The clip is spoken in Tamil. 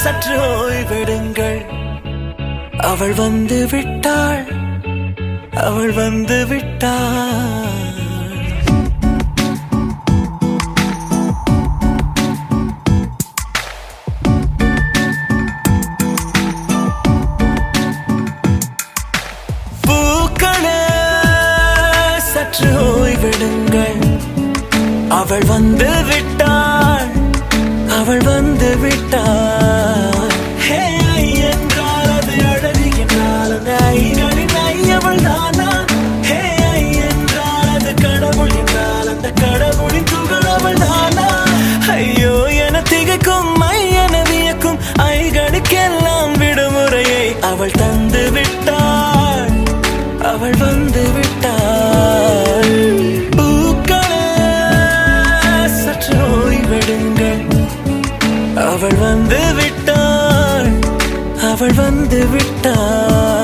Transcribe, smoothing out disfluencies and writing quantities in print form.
சற்று ஓய்வெடுங்கள். அவள் வந்து விட்டாள், அவள் வந்து விட்டாள். பூக்களே சற்று ஓய்வெடுங்கள். அவள் வந்து விட்டாள், அவள் வந்து விட்டாள். ஹே ஐ என்றால் அது அழகு என்றால் அந்த ஐகளின் ஐ அவள் தானா? ஹே ஐ என்றால் அது கடவுள் என்றால் அந்த கடவுளின் துகள் அவள் தானா? ஐயோ என திகைக்கும் ஐ என வியக்கும் ஐகளுக்கெல்லாம் விடுமுறையை அவள் தந்து விட்டாள், அவள் வந்து விட்டாள். பூக்களே சற்று ஓய்வெடுங்கள். அவள் வந்து விட்டாள், அவள் வந்து விட்டாள்.